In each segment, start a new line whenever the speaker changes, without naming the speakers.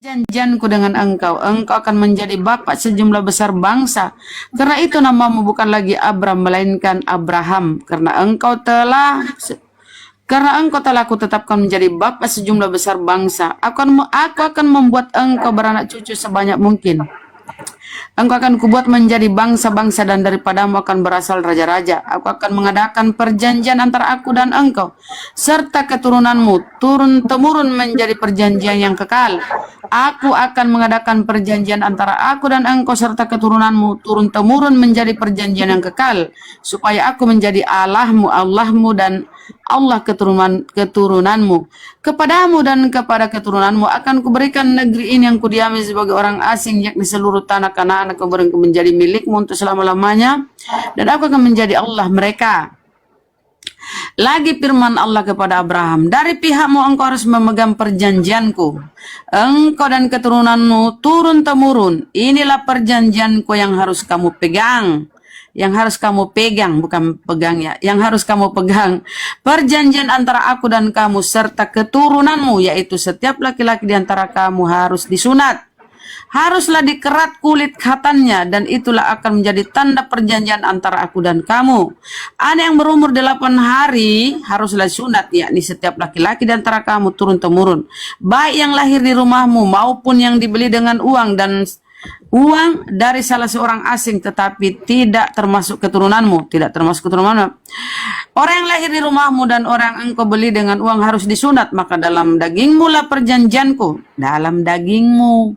Janjianku dengan engkau akan menjadi bapak sejumlah besar bangsa. Karena itu namamu bukan lagi Abram, melainkan Abraham. Karena engkau telah kutetapkan menjadi bapak sejumlah besar bangsa. Aku akan membuat engkau beranak cucu sebanyak mungkin. Engkau akan kubuat menjadi bangsa-bangsa dan daripadamu akan berasal raja-raja. Aku akan mengadakan perjanjian antara aku dan engkau, serta keturunanmu, turun-temurun menjadi perjanjian yang kekal. Aku akan mengadakan perjanjian antara aku dan engkau serta keturunanmu, turun-temurun menjadi perjanjian yang kekal, supaya aku menjadi Allahmu dan Allah keturunanmu. Kepadamu dan kepada keturunanmu akan kuberikan negeri ini yang kudiami sebagai orang asing, yakni seluruh tanah Kanaan aku berikan menjadi milikmu untuk selama-lamanya, dan aku akan menjadi Allah mereka. Lagi firman Allah kepada Abraham, dari pihakmu engkau harus memegang perjanjianku, engkau dan keturunanmu turun-temurun. Inilah perjanjianku yang harus kamu pegang. Bukan pegang ya, yang harus kamu pegang. Perjanjian antara aku dan kamu serta keturunanmu, yaitu setiap laki-laki di antara kamu harus disunat. Haruslah dikerat kulit khatannya, dan itulah akan menjadi tanda perjanjian antara aku dan kamu. Anak yang berumur 8 hari haruslah sunat, yakni setiap laki-laki di antara kamu turun-temurun, baik yang lahir di rumahmu maupun yang dibeli dengan uang dari salah seorang asing, tetapi tidak termasuk keturunanmu. Orang yang lahir di rumahmu dan orang yang engkau beli dengan uang harus disunat. Maka dalam dagingmu lah perjanjianku. Dalam dagingmu,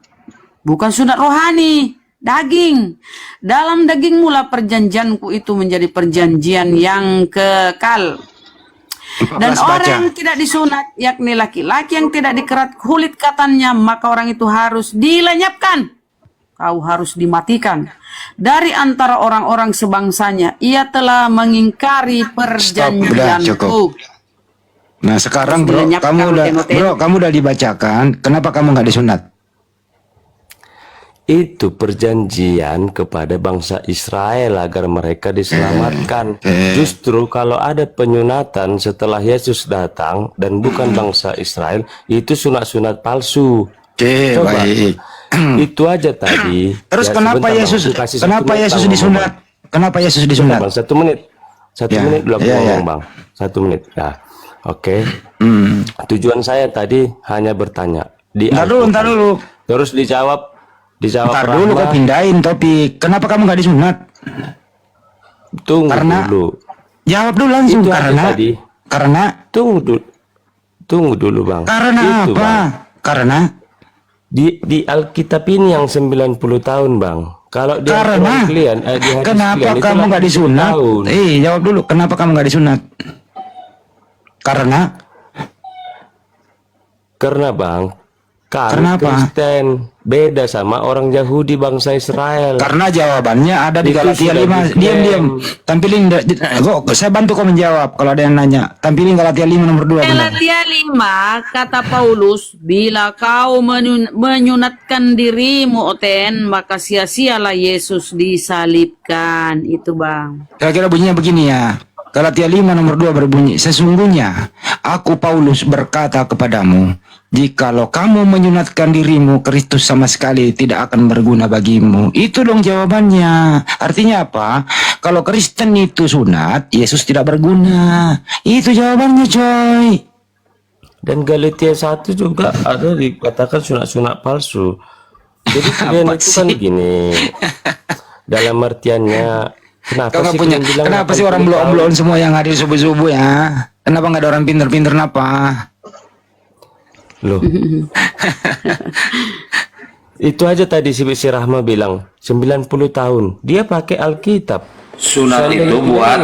bukan sunat rohani, daging. Dalam dagingmu lah perjanjianku itu menjadi perjanjian yang kekal. Dan orang yang tidak disunat, yakni laki-laki yang tidak dikerat kulit khatannya, maka orang itu harus dilenyapkan. Kau harus dimatikan dari antara orang-orang sebangsanya. Ia telah mengingkari perjanjianku.
Nah sekarang kamu udah dibacakan. Kenapa kamu nggak disunat?
Itu perjanjian kepada bangsa Israel agar mereka diselamatkan. Justru kalau ada penyunatan setelah Yesus datang dan bukan bangsa Israel, itu sunat-sunat palsu. Coba.
Baik.
Itu aja tadi.
Terus
ya,
kenapa Yesus disunat? Kenapa Yesus disunat?
Bang, 1 menit. 1 menit dulu aku ngomong, Bang. 1 menit. Ya. Oke. Tujuan saya tadi hanya bertanya.
Ntar dulu.
Terus dijawab
Ntar dulu kau pindahin topik. Kenapa kamu nggak disunat?
Tunggu dulu.
Jawab dulu langsung.
Itu karena tunggu dulu, Bang.
Karena
itu,
apa?
Bang.
Karena
di Alkitab ini yang 90 tahun, Bang. Kalau di kalian,
kenapa kamu nggak disunat? Jawab dulu. Kenapa kamu nggak disunat? Karena
Bang, karena Kristen beda sama orang Yahudi bangsa Israel.
Karena jawabannya ada di Galatia 5. Diam. Tampilin. Saya bantu kau menjawab kalau ada yang nanya. Tampilin Galatia 5 nomor 2.
Galatia 5 kata Paulus, bila kau menyunatkan dirimu Oten, maka sia-sialah Yesus disalibkan. Itu, Bang.
Kira-kira bunyinya begini ya. Galatia 5 nomor 2 berbunyi, sesungguhnya aku Paulus berkata kepadamu, jikalau kamu menyunatkan dirimu, Kristus sama sekali tidak akan berguna bagimu. Itu dong jawabannya. Artinya apa? Kalau Kristen itu sunat, Yesus tidak berguna. Itu jawabannya, coy.
Dan Galatia 1 juga ada dikatakan sunat-sunat palsu. Jadi kalian itu kan begini. Dalam artiannya, kenapa sih orang blon-blon semua yang hadir subuh-subuh ya? Kenapa nggak ada orang pinter-pinter napa? Loh. Itu aja tadi si Rahma bilang 90 tahun. Dia pakai Alkitab.
Sunat itu buat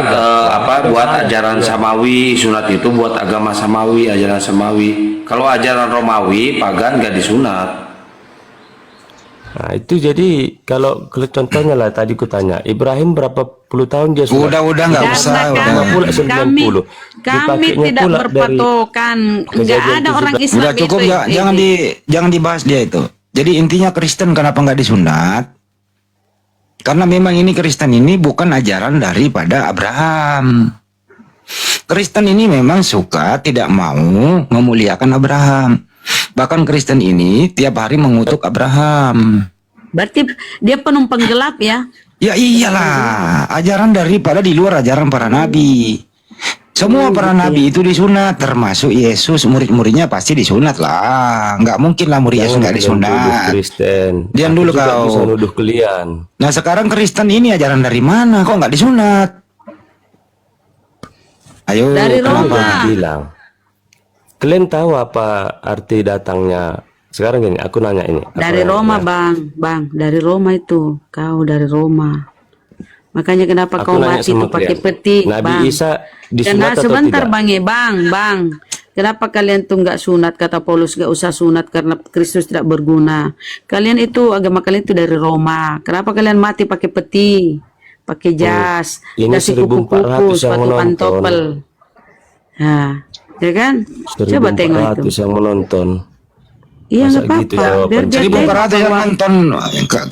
buat ajaran Samawi. Sunat itu buat agama Samawi, ajaran Samawi. Kalau ajaran Romawi, pagan nggak disunat.
Nah itu jadi kalau contohnya lah tadi ku tanya Ibrahim berapa puluh tahun dia sunat?
Udah nggak usah.
Kami tidak berpatokan. Nggak ada orang Islam.
Udah cukup ya, jangan dibahas dia itu. Jadi intinya Kristen kenapa nggak disunat? Karena memang ini Kristen ini bukan ajaran daripada Abraham. Kristen ini memang suka tidak mau memuliakan Abraham. Bahkan Kristen ini tiap hari mengutuk Abraham.
Berarti dia penumpang gelap ya.
Ya iyalah, ajaran daripada di luar ajaran para nabi. Semua para nabi itu disunat, termasuk Yesus, murid-muridnya pasti disunat lah. Nggak mungkin lah murid Yesus nggak disunat.
Kristen.
Diam dulu
Juga
kau.
bisa nuduh kalian.
Nah sekarang Kristen ini ajaran dari mana? Kok nggak disunat? Ayo,
Dari
kenapa?
Roma.
Bilang. Kalian tahu apa arti datangnya? Sekarang gini, aku nanya ini. Aku
Dari
nanya,
Roma,
ya.
Bang, dari Roma itu. Kau dari Roma. Makanya kenapa
Aku
kau
nanya
mati itu
sama
pakai
kalian.
peti,
Nabi
Bang?
Isa
Karena
disunat atau
sebentar
tidak?
Bang, Bang. Kenapa kalian tuh nggak sunat? Kata Paulus nggak usah sunat karena Kristus tidak berguna. Kalian itu agama kalian itu dari Roma. Kenapa kalian mati pakai peti, pakai jas,
Ini
dasi
1400
kupu-kupu,
yang
sepatu
menonton.
pantopel? Nah, ya kan? Coba tengok itu.
1400 yang menonton.
Iya
Masa
nggak
gitu
apa-apa.
jawaban?
Biar dia
1400 yang
tengok.
nonton.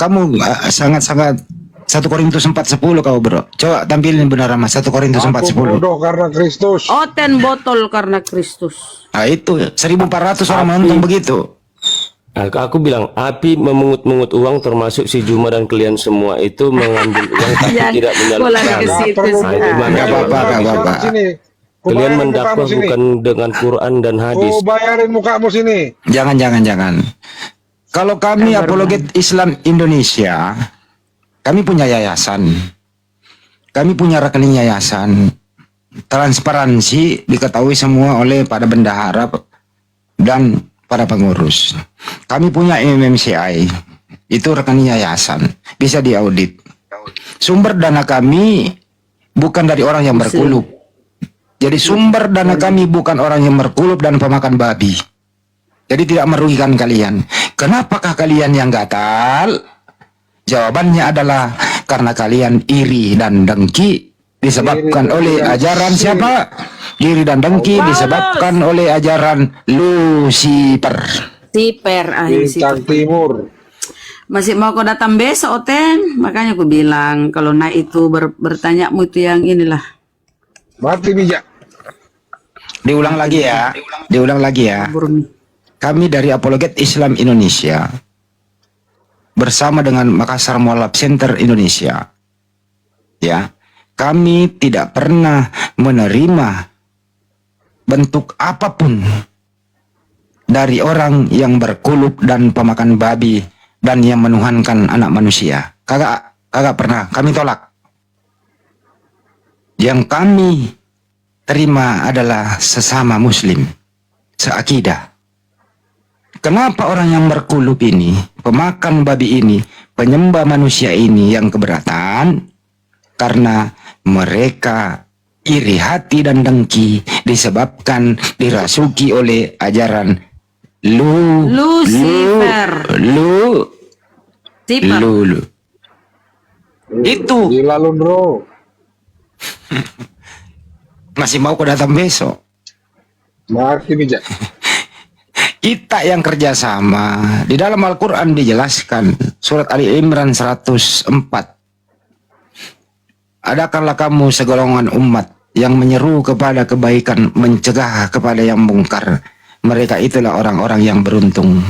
Kamu sangat-sangat 1 Korintus 4:10 kau bro. Coba tampilin benar Mas 1 Korintus
Aku
4:10.
bodoh karena Kristus.
Oten botol karena Kristus.
Nah itu 1.400 orang menonton begitu.
Aku bilang api memungut-mungut uang termasuk si Juma dan kalian semua itu mengambil uang tapi
Jangan
tidak
bola ke
menyalurkan.
situ.
Nah, itu mana
Nggak apa-apa,
jawabannya?
nggak apa-apa.
Sini.
Kalian
Kubayarin
mendakwah
mukamu sini.
bukan dengan Quran dan hadis.
Ku bayarin mukamu sini.
Jangan. Kalau kami apologet Islam Indonesia, kami punya yayasan. Kami punya rekening yayasan. Transparansi diketahui semua oleh para bendahara dan para pengurus. Kami punya MMCI. Itu rekening yayasan. Bisa diaudit. Sumber dana kami bukan dari orang yang berkulup. Jadi sumber dana kami bukan orang yang berkulup dan pemakan babi. Jadi tidak merugikan kalian. Kenapakah kalian yang gatal? Jawabannya adalah karena kalian iri dan dengki disebabkan oleh ajaran siapa? Iri dan dengki disebabkan oleh ajaran Lucifer.
Siper
Bintang Timur.
Masih mau kau datang besok, Oten? Makanya aku bilang kalau naik itu bertanyamu itu yang inilah.
Mati bijak.
Diulang lagi ya.
Burung.
Kami dari Apologet Islam Indonesia bersama dengan Makassar Mualaf Center Indonesia, ya, kami tidak pernah menerima bentuk apapun dari orang yang berkulup dan pemakan babi dan yang menuhankan anak manusia. Kagak pernah. Kami tolak. Yang kami terima adalah sesama muslim, seakidah. Kenapa orang yang berkulup ini, pemakan babi ini, penyembah manusia ini yang keberatan? Karena mereka iri hati dan dengki disebabkan dirasuki oleh ajaran
Lucifer. Siper.
Lu. Itu
Gila lu bro.
masih mau kau datang besok.
Mati bijak.
Kita yang kerjasama di dalam Al-Quran dijelaskan surat Ali Imran 104. Adakanlah kamu segolongan umat yang menyeru kepada kebaikan, mencegah kepada yang mungkar. Mereka itulah orang-orang yang beruntung.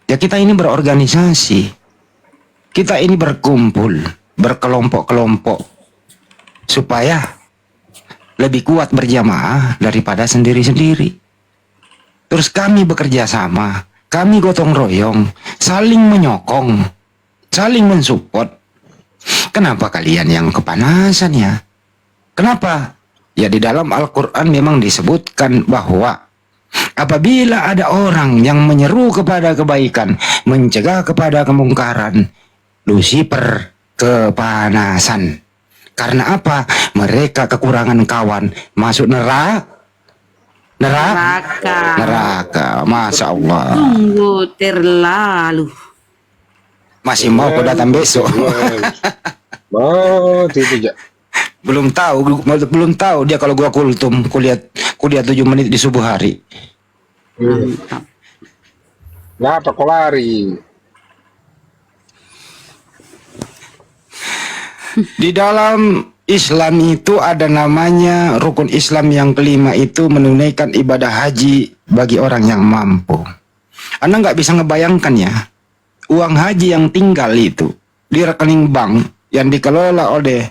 Ya kita ini berorganisasi. Kita ini berkumpul, berkelompok-kelompok supaya lebih kuat berjamaah daripada sendiri-sendiri. Terus kami bekerja sama, kami gotong royong, saling menyokong, saling mensupport. Kenapa kalian yang kepanasan ya? Kenapa? Ya di dalam Al-Quran memang disebutkan bahwa apabila ada orang yang menyeru kepada kebaikan, mencegah kepada kemungkaran, Lucifer kepanasan. Karena apa? Mereka kekurangan kawan, masuk neraka. Neraka. Masya Allah.
Tunggu terlalu.
Masih mau kau datang besok?
Mati bijak.
belum tahu dia kalau gua kultum kuliah 7 menit di subuh hari.
Mantap.
Ngapa kau lari?
Di dalam Islam itu ada namanya rukun Islam yang kelima itu menunaikan ibadah haji bagi orang yang mampu. Anda nggak bisa ngebayangkan ya, uang haji yang tinggal itu di rekening bank yang dikelola oleh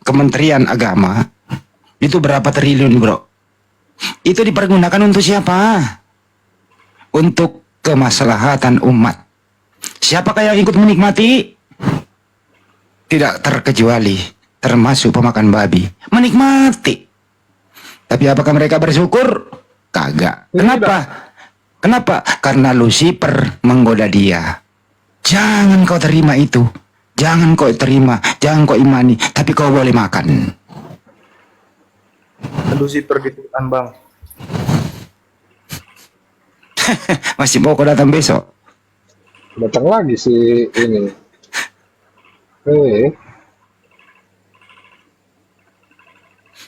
Kementerian Agama itu berapa triliun, bro? Itu dipergunakan untuk siapa? Untuk kemaslahatan umat. Siapakah yang ikut menikmati? Tidak terkecuali termasuk pemakan babi. Menikmati. Tapi apakah mereka bersyukur? Kagak. Kenapa? Kenapa? Karena Lucifer menggoda dia. Jangan kau terima itu. Jangan kau terima. Jangan kau imani. Tapi kau boleh makan.
Lucifer ditekan bang.
Masih mau kau datang besok?
Datang lagi si ini.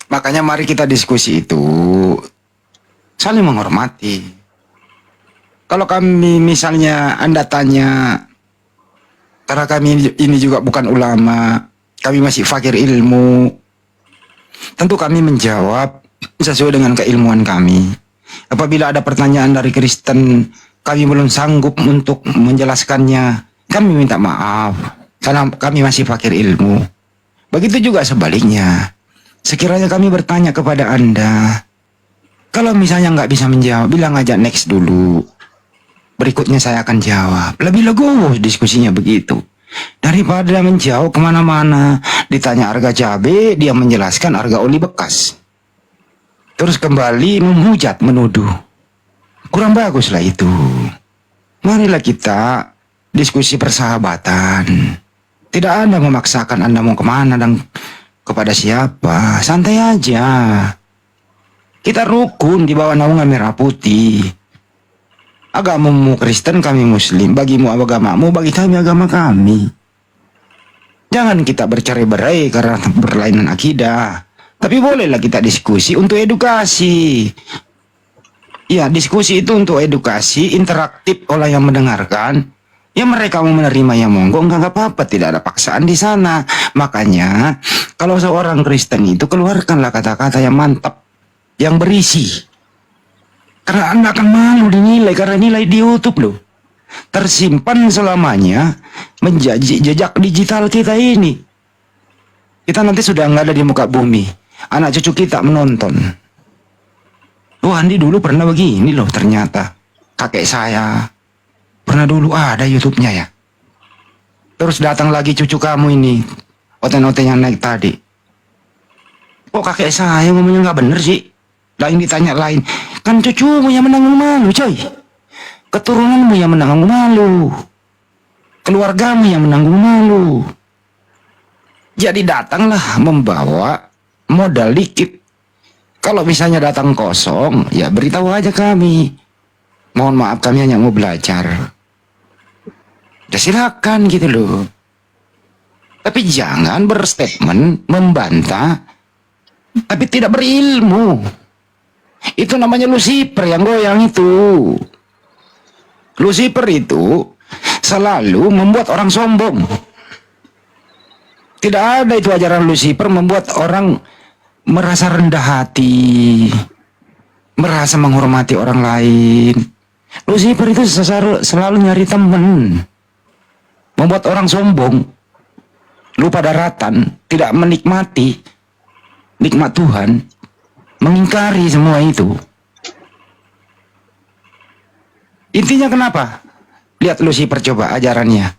Makanya mari kita diskusi itu saling menghormati. Kalau kami misalnya Anda tanya, karena kami ini juga bukan ulama, kami masih fakir ilmu, tentu kami menjawab sesuai dengan keilmuan kami. Apabila ada pertanyaan dari Kristen, kami belum sanggup untuk menjelaskannya, kami minta maaf, karena kami masih fakir ilmu. Begitu juga sebaliknya. Sekiranya kami bertanya kepada Anda, kalau misalnya nggak bisa menjawab, bilang aja next dulu. Berikutnya saya akan jawab. Lebih legowo diskusinya begitu. Daripada menjauh kemana-mana, ditanya harga cabai, dia menjelaskan harga oli bekas. Terus kembali menghujat, menuduh. Kurang baguslah itu. Marilah kita diskusi persahabatan. Tidak Anda memaksakan Anda mau kemana dan kepada siapa. Santai aja. Kita rukun di bawah naungan merah putih. Agamamu Kristen, kami Muslim. Bagimu agamamu, bagi kami agama kami. Jangan kita bercerai-berai karena berlainan akidah. Tapi bolehlah kita diskusi untuk edukasi. Ya, diskusi itu untuk edukasi, interaktif oleh yang mendengarkan. Ya mereka mau menerima ya monggo, enggak apa-apa, tidak ada paksaan di sana. Makanya kalau seorang Kristen itu keluarkanlah kata-kata yang mantap, yang berisi. Karena Anda akan malu dinilai, karena nilai di YouTube loh. Tersimpan selamanya menjadi jejak digital kita ini. Kita nanti sudah nggak ada di muka bumi. Anak cucu kita menonton. Oh Andi dulu pernah begini loh ternyata. Kakek saya pernah dulu ada YouTube-nya ya. Terus datang lagi cucu kamu ini. Oten-oten yang naik tadi. Kok kakek saya ngomongnya nggak bener sih? Lain ditanya lain. Kan cucumu yang menanggung malu coy. Keturunanmu yang menanggung malu. Keluargamu yang menanggung malu. Jadi datanglah membawa modal dikit. Kalau misalnya datang kosong, ya beritahu aja kami. Mohon maaf kami hanya mau belajar. Ya silakan gitu loh. Tapi jangan berstatement membantah tapi tidak berilmu. Itu namanya Lucifer yang goyang itu. Lucifer itu selalu membuat orang sombong. Tidak ada itu ajaran Lucifer membuat orang merasa rendah hati, merasa menghormati orang lain. Lucifer itu selalu nyari teman, membuat orang sombong, lupa daratan, tidak menikmati nikmat Tuhan, mengingkari semua itu. Intinya kenapa? Lihat Lucifer coba ajarannya.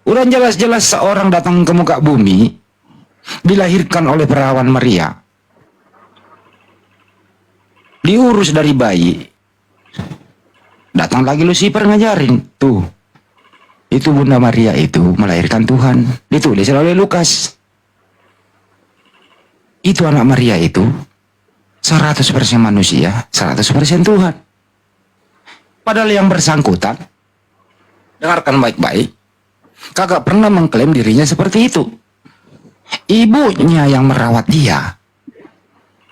Udah jelas-jelas seorang datang ke muka bumi, dilahirkan oleh perawan Maria, diurus dari bayi. Datang lagi Lucifer ngajarin, tuh, itu Bunda Maria itu melahirkan Tuhan. Ditulis oleh Lukas. Itu anak Maria itu 100% manusia, 100% Tuhan. Padahal yang bersangkutan, dengarkan baik-baik, kagak pernah mengklaim dirinya seperti itu. Ibunya yang merawat dia.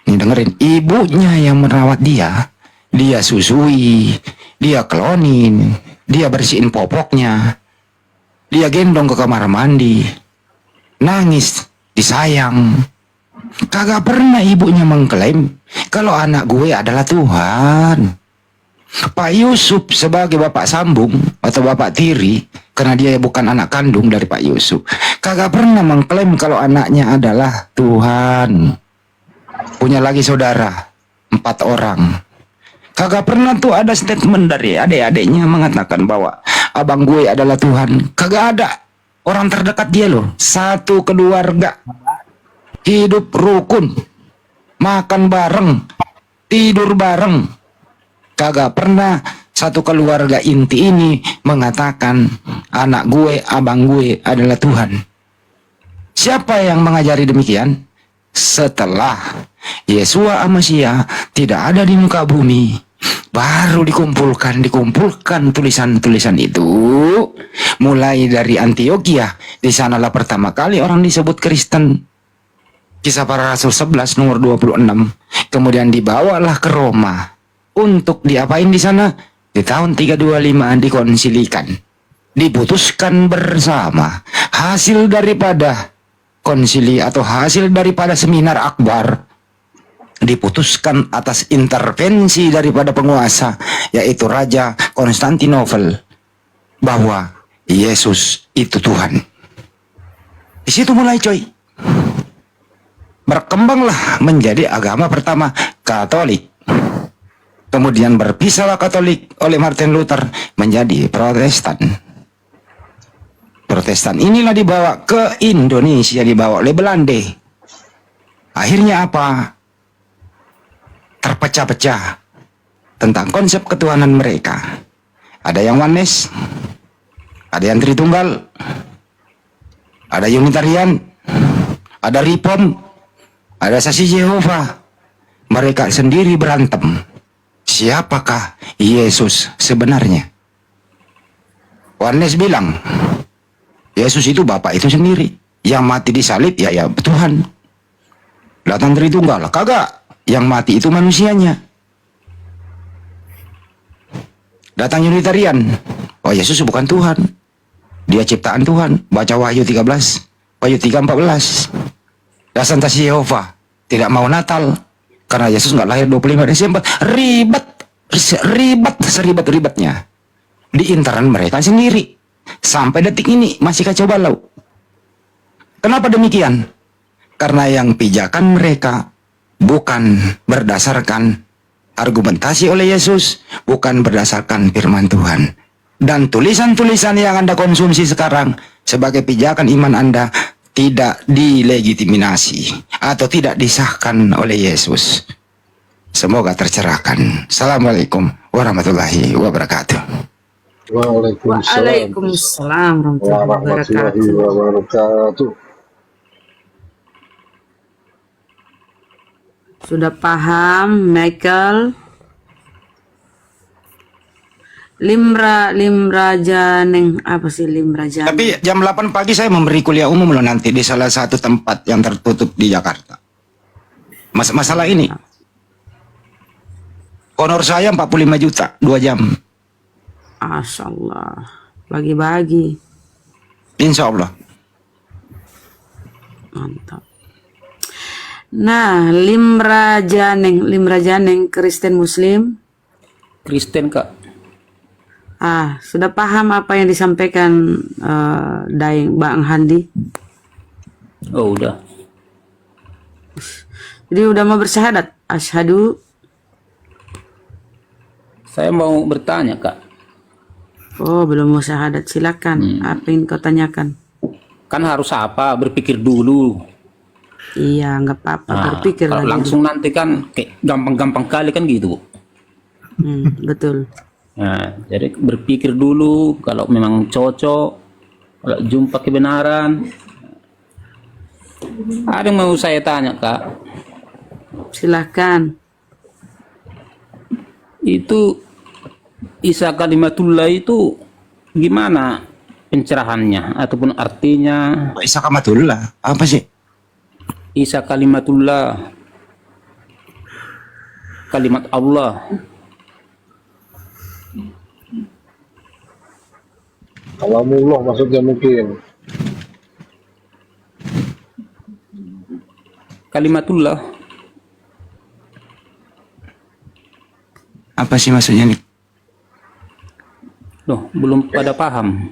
Nih dengerin, ibunya yang merawat dia. Dia susui, dia klonin, dia bersihin popoknya, dia gendong ke kamar mandi, nangis, disayang. Kagak pernah ibunya mengklaim kalau anak gue adalah Tuhan. Pak Yusuf sebagai bapak sambung atau bapak tiri, karena dia bukan anak kandung dari Pak Yusuf, kagak pernah mengklaim kalau anaknya adalah Tuhan. Punya lagi saudara 4 orang. Kagak pernah tuh ada statement dari adik-adiknya mengatakan bahwa abang gue adalah Tuhan. Kagak ada. Orang terdekat dia loh. Satu keluarga. Hidup rukun. Makan bareng. Tidur bareng. Kagak pernah satu keluarga inti ini mengatakan anak gue, abang gue adalah Tuhan. Siapa yang mengajari demikian? Setelah Yesua Amasia tidak ada di muka bumi, baru dikumpulkan tulisan-tulisan itu. Mulai dari Antioquia, di sanalah pertama kali orang disebut Kristen. Kisah Para Rasul 11 nomor 26. Kemudian dibawalah ke Roma. Untuk diapain di sana? Di tahun 325 dikonsilikan. Diputuskan bersama. Hasil daripada konsili atau hasil daripada seminar akbar diputuskan atas intervensi daripada penguasa, yaitu Raja Konstantinopel, bahwa Yesus itu Tuhan. Di situ mulai coy. Berkembanglah menjadi agama pertama Katolik. Kemudian berpisahlah Katolik oleh Martin Luther menjadi Protestan. Protestan inilah dibawa ke Indonesia, dibawa oleh Belanda. Akhirnya apa? Terpecah-pecah tentang konsep ketuhanan mereka. Ada yang Oneness, ada yang Tritunggal, ada Unitarian, ada Reform, ada Saksi Yehova. Mereka sendiri berantem. Siapakah Yesus sebenarnya? Oneness bilang Yesus itu Bapa itu sendiri, yang mati di salib ya Tuhan. Datang Tritunggal, kagak, yang mati itu manusianya. Datang Unitarian, oh Yesus bukan Tuhan, dia ciptaan Tuhan. Baca Wahyu 13, Wahyu 3:14. Datang Saksi Yehova, tidak mau Natal karena Yesus nggak lahir 25 Desember. Seribet-ribetnya di internal mereka sendiri. Sampai detik ini masih kacau balau. Kenapa demikian? Karena yang pijakan mereka bukan berdasarkan argumentasi oleh Yesus, bukan berdasarkan firman Tuhan. Dan tulisan-tulisan yang Anda konsumsi sekarang sebagai pijakan iman Anda tidak dilegitimasi atau tidak disahkan oleh Yesus. Semoga tercerahkan. Assalamualaikum warahmatullahi wabarakatuh.
Waalaikumsalam warahmatullahi
wabarakatuh.
Sudah paham, Michael? Limra Janeng, apa sih Limra Janeng?
Tapi jam 8 pagi saya memberi kuliah umum loh nanti di salah satu tempat yang tertutup di Jakarta. Masalah ini. Honor saya 45 juta, 2 jam.
Asyaallah, bagi-bagi.
Insya Allah.
Mantap. Nah, Limra Janeng Kristen Muslim.
Kristen Kak.
Sudah paham apa yang disampaikan Daeng Bang Handi?
Oh udah.
Jadi udah mau bersyahadat. Asyhadu.
Saya mau bertanya Kak.
Oh, belum mau syahadat. Silakan. Apa yang kau tanyakan?
Kan harus apa? Berpikir dulu.
Iya, nggak apa-apa.
Nah,
Berpikir
kalau
lagi.
langsung nanti kan kayak gampang-gampang kali kan gitu.
Betul.
Nah, jadi berpikir dulu kalau memang cocok, kalau jumpa kebenaran. Ada yang mau saya tanya Kak.
Silakan.
Itu Isa Kalimatullah itu gimana pencerahannya ataupun artinya?
Isa Kamatullah, apa sih?
Isa Kalimatullah, kalimat Allah.
Kalamullah maksudnya mungkin.
Kalimatullah.
Apa sih maksudnya nih?
Loh, belum pada paham.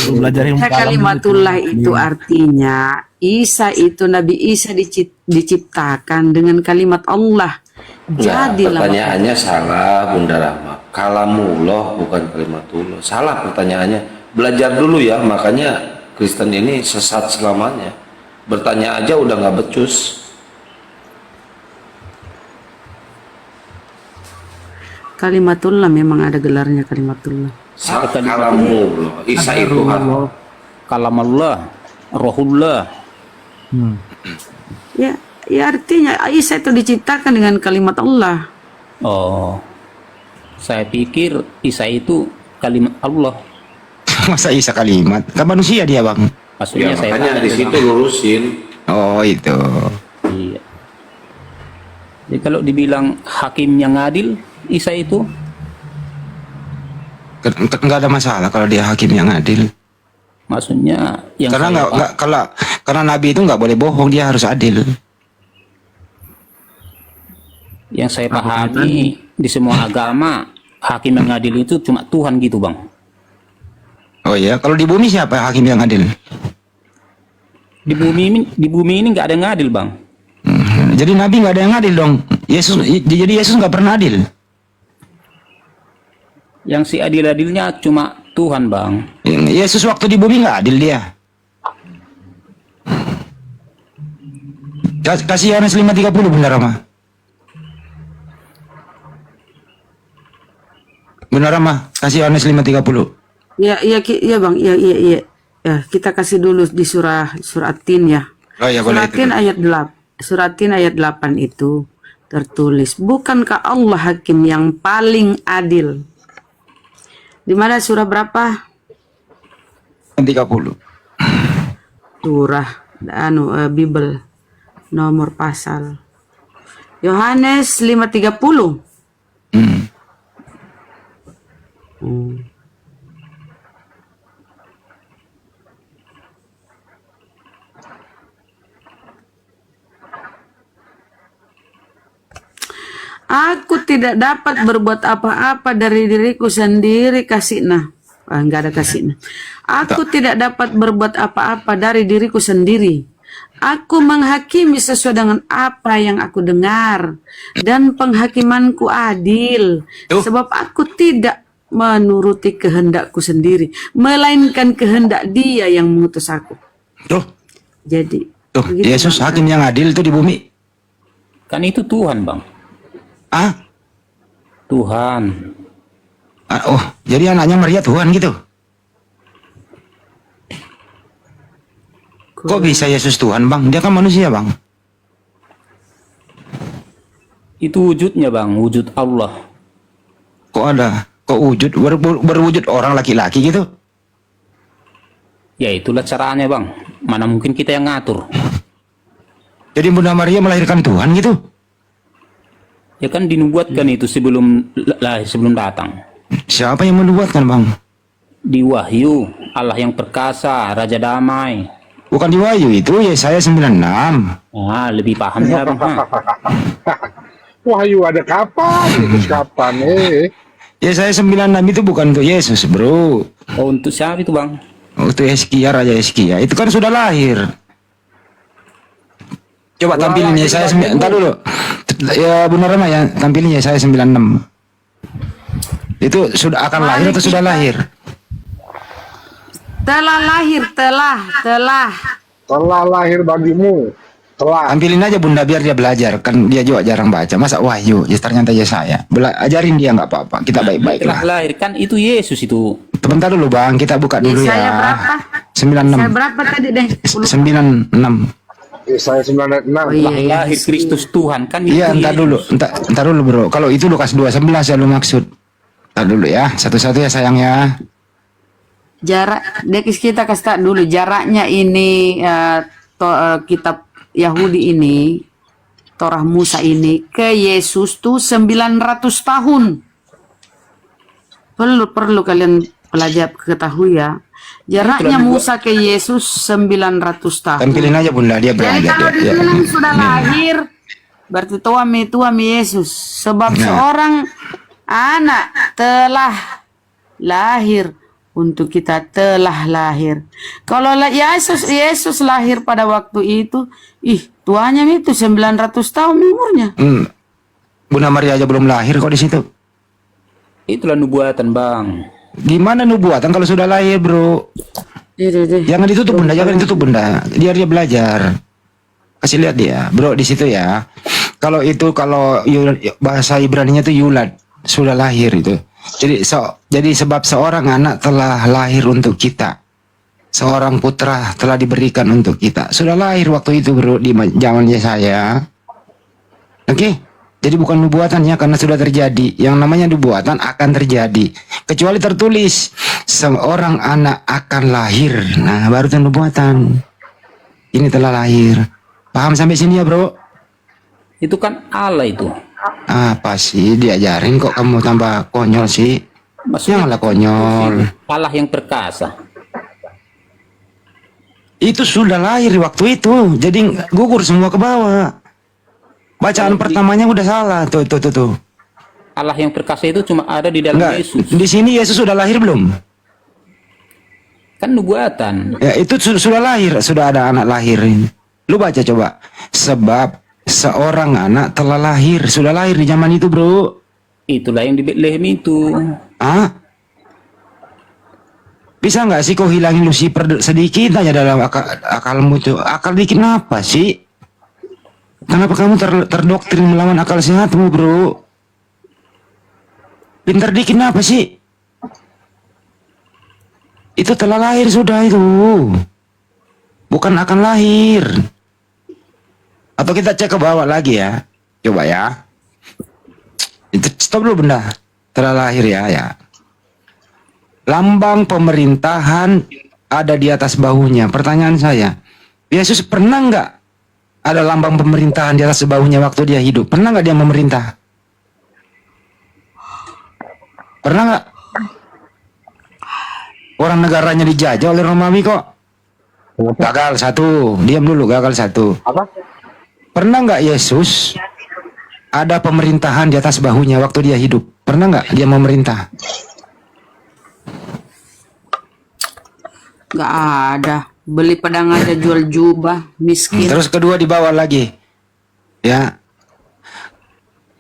Belajar ilmu kalam
Kalimatullah
dulu.
itu artinya Isa itu Nabi Isa diciptakan dengan kalimat Allah.
Nah,
Jadilah
pertanyaannya salah, Bunda Rahma. Kalamullah bukan kalimatullah. Salah pertanyaannya. Belajar dulu ya, makanya Kristen ini sesat selamanya. Bertanya aja udah nggak becus.
kalimatullah, memang ada gelarnya kalimatullah.
Salah, kalamullah. Isa itu Tuhan.
Kalam Allah, Rohullah.
Ya, ya artinya Isa itu diciptakan dengan kalimat Allah.
Oh, saya pikir Isa itu kalimat Allah.
Masa Isa kalimat? Kan manusia dia, Bang.
Ya
Maksudnya saya
makanya
tanya
di
tuh,
situ
Bang.
lurusin.
Oh, itu.
Iya. Jadi kalau dibilang hakim yang adil, Isa itu
Nggak ada masalah kalau dia hakim yang adil.
maksudnya yang
Karena
saya
nggak karena Nabi itu nggak boleh bohong, dia harus adil.
yang saya pahami di semua agama hakim yang adil itu cuma Tuhan gitu, Bang.
Oh iya, kalau di bumi siapa hakim yang adil?
Di bumi ini nggak ada yang adil, Bang.
Jadi Nabi nggak ada yang adil dong. Jadi Yesus nggak pernah adil.
Yang si adil-adilnya cuma Tuhan, Bang.
Yesus waktu di bumi nggak adil dia. Kasih Yohanes 5:30 benar Rama. Benar Rama, kasih Yohanes 5:30.
Ya Bang, ya. Ya, kita kasih dulu di surah At-Tin ya.
Oh ya boleh itu.
Surah At-Tin ayat 8 itu tertulis, bukankah Allah hakim yang paling adil? Di mana surah berapa?
30.
Surah Bible nomor pasal Yohanes 5:30. Aku tidak dapat berbuat apa-apa dari diriku sendiri, kasihna. Enggak ada kasihna. Aku tidak dapat berbuat apa-apa dari diriku sendiri. Aku menghakimi sesuai dengan apa yang aku dengar, dan penghakimanku adil, sebab aku tidak menuruti kehendakku sendiri, melainkan kehendak Dia yang mengutus aku.
Tuh,
Jadi, begitu,
Yesus
Bang.
hakim yang adil itu di bumi.
Kan itu Tuhan, Bang.
Ah,
Tuhan.
oh, jadi anaknya Maria Tuhan gitu. Kok bisa Yesus Tuhan, Bang? Dia kan manusia, Bang.
Itu wujudnya, Bang, wujud Allah.
Kok wujud berwujud orang laki-laki gitu?
Ya itulah caranya, Bang. Mana mungkin kita yang ngatur.
Jadi Bunda Maria melahirkan Tuhan gitu?
Ya kan dinubuatkan itu sebelum datang.
Siapa yang membuatkan, Bang?
Di Wahyu, Allah yang perkasa, Raja Damai.
Bukan di Wahyu itu, Yesaya 96.
Ah, lebih pahamnya, Bang. Ha?
Wahyu ada kapan? Itu kapan?
Yesaya 96 itu bukan untuk Yesus, bro.
Oh, untuk siapa itu, Bang?
Untuk Hizkia, Raja Hizkia. Itu kan sudah lahir. Coba tampilin Yesaya 96. Entar dulu. Ya benar Rama ya, tampilin Yesaya 96. Itu sudah akan lahir atau sudah lahir?
Telah lahir, telah.
Telah lahir bagimu. Telah.
Tampilin aja Bunda biar dia belajar. Kan dia juga jarang baca. Masa Wahyu, ya ternyata Yesaya. Ajarin dia nggak apa-apa. Kita baik-baik
Telah
lah.
lahir kan itu Yesus itu.
Sebentar dulu Bang, kita buka dulu
Yesaya
ya.
berapa?
96.
Saya berapa tadi deh?
96.
Yesaya 96.
Oh, iya, iya.
Lahir Kristus Tuhan kan itu.
Iya, entar
Yesus.
dulu. Entar dulu bro. Kalau itu Lukas 2:11 ya lu maksud. Entar dulu ya. Satu-satu ya sayang ya.
Jarak, kita kasih tahu dulu jaraknya ini kitab Yahudi ini, Torah Musa ini ke Yesus tuh 900 tahun. Perlu kalian pelajar ketahui ya. Jaraknya Musa ke Yesus 900 tahun.
Tampilin aja Bunda dia
Jadi
belajar
kalau
dia.
dibilang sudah lahir, berarti tuami Yesus. Sebab seorang anak telah lahir, untuk kita telah lahir. Kalau Yesus lahir pada waktu itu, tuanya itu 900 tahun umurnya.
Bunda Maria aja belum lahir kok di situ.
Itulah nubuatan, Bang.
Gimana nubuatan kalau sudah lahir, bro? Jangan ditutup bunda, jangan ditutup bunda. Biar dia belajar. Kasih lihat dia, bro, di situ ya. Kalau bahasa Ibrani-nya itu yulad, sudah lahir itu. Jadi sebab seorang anak telah lahir untuk kita. Seorang putra telah diberikan untuk kita. Sudah lahir waktu itu, bro, di zamannya saya. Oke? Jadi bukan nubuatannya karena sudah terjadi. Yang namanya nubuatan akan terjadi. Kecuali tertulis seorang anak akan lahir. Nah, baru itu nubuatan. Ini telah lahir. Paham sampai sini ya, bro?
Itu kan Allah itu.
Apa sih diajarin kok kamu tambah konyol sih?
Maksudnya
Janganlah konyol.
Allah yang perkasa.
Itu sudah lahir waktu itu. Jadi gugur semua ke bawah. Bacaan pertamanya udah salah. Tuh.
Allah yang perkasa itu cuma ada di dalam
Enggak,
Yesus.
di sini Yesus sudah lahir belum?
Kan nubuatan.
Ya, itu sudah lahir, sudah ada anak lahir. Lu baca coba. Sebab seorang anak telah lahir, sudah lahir di zaman itu, bro.
Itulah yang di Bethlehem itu.
Ah? Bisa nggak sih kau hilangin Lucifer sedikit aja dalam akalmu tuh? Akal dikit apa sih? Kenapa kamu terdoktrin melawan akal sehatmu, bro? Pintar dikit apa sih? Itu telah lahir sudah itu. Bukan akan lahir. Atau kita cek ke bawah lagi ya. Coba ya. Itu stop dulu benda. Telah lahir ya. Lambang pemerintahan ada di atas bahunya. Pertanyaan saya, Yesus pernah nggak ada lambang pemerintahan di atas bahunya waktu dia hidup? Pernah nggak dia memerintah? Pernah nggak? Orang negaranya dijajah oleh Romawi kok. Gagal satu. Diam dulu, gagal satu.
Apa?
Pernah nggak Yesus ada pemerintahan di atas bahunya waktu dia hidup? Pernah nggak dia memerintah?
Nggak ada. Beli pedang aja jual jubah, miskin.
Terus kedua di bawah lagi. Ya.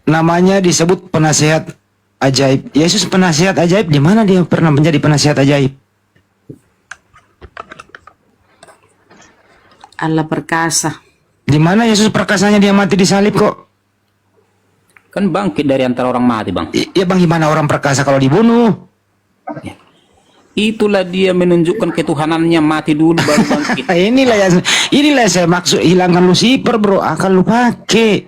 Namanya disebut penasihat ajaib. Yesus penasihat ajaib, di mana dia pernah menjadi penasihat ajaib?
Allah perkasa.
Di mana Yesus perkasanya dia mati di salib kok?
Kan bangkit dari antara orang mati, Bang.
Ya bang, gimana orang perkasa kalau dibunuh?
Itulah dia menunjukkan ketuhanannya, mati dulu baru bangkit.
Inilah saya maksud, hilangkan Lucifer, bro. Akal lu pakai.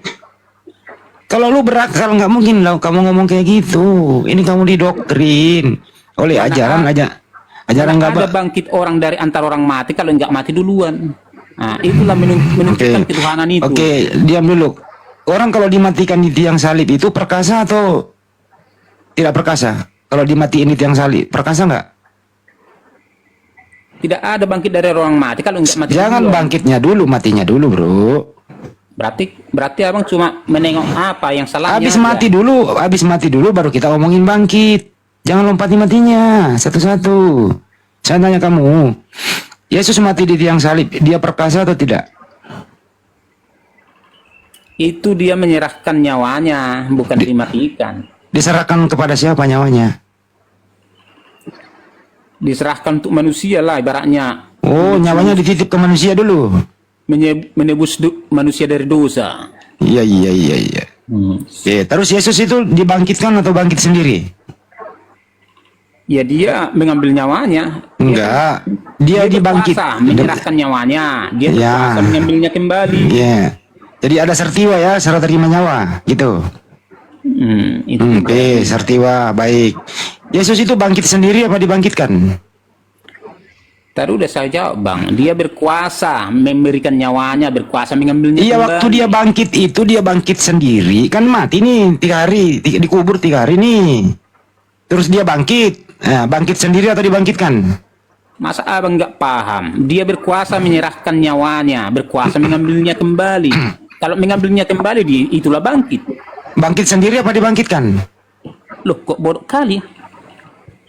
Kalau lu berakal nggak mungkin lah kamu ngomong kayak gitu. Ini kamu didoktrin oleh ajaran nggak
ada bangkit orang dari antara orang mati kalau nggak mati duluan. Nah, itulah menunjukkan ketuhanan itu.
Oke, diam dulu. Orang kalau dimatikan di tiang salib itu perkasa atau tidak perkasa? Kalau dimatiin di tiang salib, perkasa nggak?
Tidak ada bangkit dari orang mati kalau nggak mati.
Jangan
duluan.
bangkitnya dulu, matinya dulu, bro.
Berarti abang cuma menengok apa yang salahnya.
Habis
aja.
mati dulu baru kita omongin bangkit. Jangan lompati matinya satu-satu. Saya tanya kamu, Yesus mati di tiang salib, dia perkasa atau tidak?
Itu dia menyerahkan nyawanya, bukan dimatikan.
Diserahkan kepada siapa nyawanya?
Diserahkan untuk manusia lah ibaratnya.
Oh, nyawanya dititip ke manusia dulu.
Menebus manusia dari dosa.
Iya. Oke, terus Yesus itu dibangkitkan atau bangkit sendiri?
Ya dia mengambil nyawanya.
Enggak, dia dibangkit.
Berkuasa menyerahkan nyawanya. Dia
Ya.
berkuasa mengambilnya kembali.
Iya. Jadi ada sertiwa ya, serah terima nyawa, gitu.
Itu
Oke, sertiwa, baik. Yesus itu bangkit sendiri apa dibangkitkan?
Tadi udah saya jawab, Bang. Dia berkuasa memberikan nyawanya, berkuasa mengambilnya
Iya,
kembali.
waktu dia bangkit itu dia bangkit sendiri. Kan mati nih 3 hari, dikubur 3 hari nih. Terus dia bangkit. Nah, bangkit sendiri atau dibangkitkan?
Masa abang nggak paham? Dia berkuasa menyerahkan nyawanya, berkuasa mengambilnya kembali. Kalau mengambilnya kembali, itulah bangkit.
Bangkit sendiri apa dibangkitkan?
Loh, kok bodoh kali?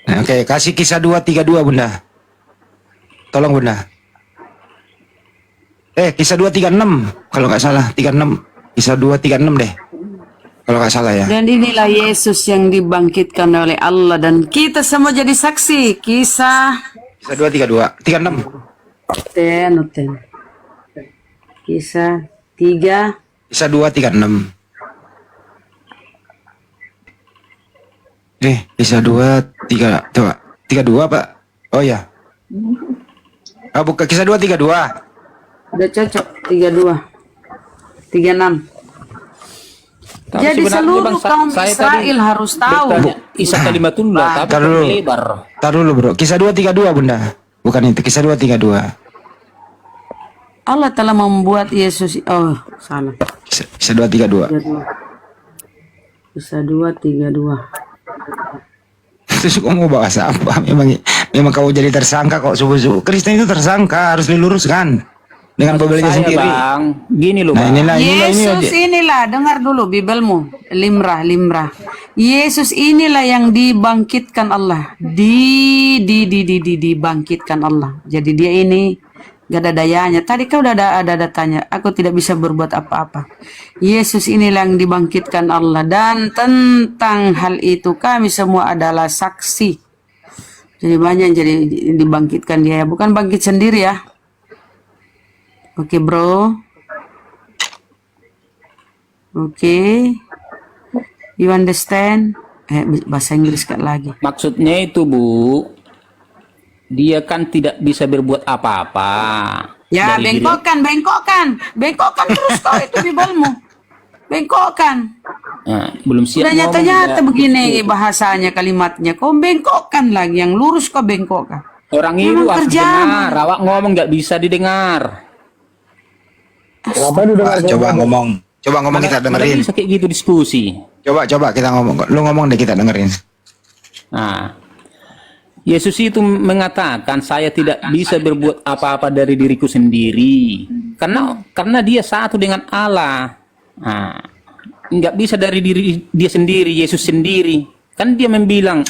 Nah, oke, kasih Kisah 2:32 Bunda. Tolong Bunda. Kisah 2:36 kalau nggak salah, 36. Kisah 2:36 deh. Kalau nggak salah ya.
Dan inilah Yesus yang dibangkitkan oleh Allah dan kita semua jadi saksi. Kisah
Kisah 2:32, 36.
Kisah 3.
Kisah 2:36. Kisah 2:3 coba. 32 Pak. Oh ya. Bukan Kisah 2:32.
Udah cocok 32. 36.
Tapi
Jadi
sebenarnya
seluruh
Bang,
kaum
saya
Israel
tadi
harus tahu.
bertanya Isa kalimatullah, tapi
Tar dulu.
lebar.
Tar dulu Bro. Kisah 2:32 Bunda. Bukan itu, Kisah 2:32.
Allah telah membuat Yesus. Oh, salah.
Kisah 2:32.
Kisah 2:32.
Terus kok mau bahas apa? Memang kamu jadi tersangka kok subuh-subuh. Kristen itu tersangka, harus diluruskan dengan Bibelnya
Saya,
sendiri.
Bang, gini loh,
Nah,
Bang.
inilah
Yesus inilah, dengar dulu Bibelmu, Limrah. Yesus inilah yang dibangkitkan Allah, dibangkitkan Allah. Jadi dia ini gak ada dayanya. Tadi kau udah ada tanya, aku tidak bisa berbuat apa-apa. Yesus inilah yang dibangkitkan Allah dan tentang hal itu kami semua adalah saksi. Jadi banyak yang jadi dibangkitkan dia, bukan bangkit sendiri ya. Oke, bro. Oke. You understand? Bahasa Inggris kan lagi.
Maksudnya itu, Bu, dia kan tidak bisa berbuat apa-apa.
Ya,
Dari diri-
bengkokkan terus kau itu Bibelmu. Bengkokkan.
Nah, belum siap
Udah
ngomong,
nyata-nyata
udah.
begini bahasanya, kalimatnya. Kau bengkokkan lagi, yang lurus kau bengkokkan.
Orang itu
Memang
harus
kerjamu.
dengar, awak ngomong nggak bisa didengar.
Ngapain udah
Pak, coba ngomong kita
Mana
dengerin.
bisa kayak gitu diskusi.
Coba kita ngomong. Lu ngomong deh kita dengerin.
Nah, Yesus itu mengatakan saya tidak bisa berbuat apa-apa dari diriku sendiri, karena dia satu dengan Allah. Nah, nggak bisa dari diri dia sendiri, Yesus sendiri. Kan dia membilang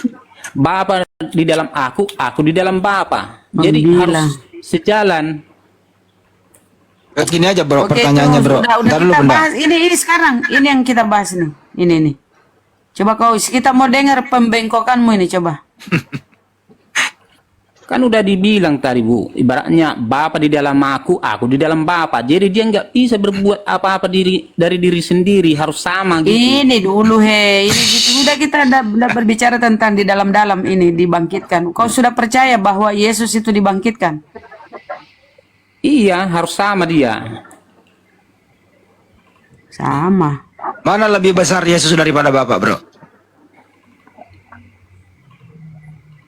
Bapa di dalam aku di dalam Bapa. Jadi
Membilang.
harus sejalan.
Gini aja Bro,
Oke,
pertanyaannya
terus
Bro.
udah
Ntar dulu
kita
Bunda.
bahas ini sekarang. Ini yang kita bahas nih. Ini. Coba kita mau dengar pembengkokanmu ini, coba.
Kan udah dibilang tadi, Bu, ibaratnya Bapa di dalam aku di dalam Bapa. Jadi dia nggak bisa berbuat apa-apa dari diri sendiri, harus sama gitu.
Ini dulu ini gitu. Udah kita udah berbicara tentang di dalam-dalam ini dibangkitkan. Kau sudah percaya bahwa Yesus itu dibangkitkan?
Iya, harus sama dia.
Sama.
Mana lebih besar Yesus daripada Bapak, Bro?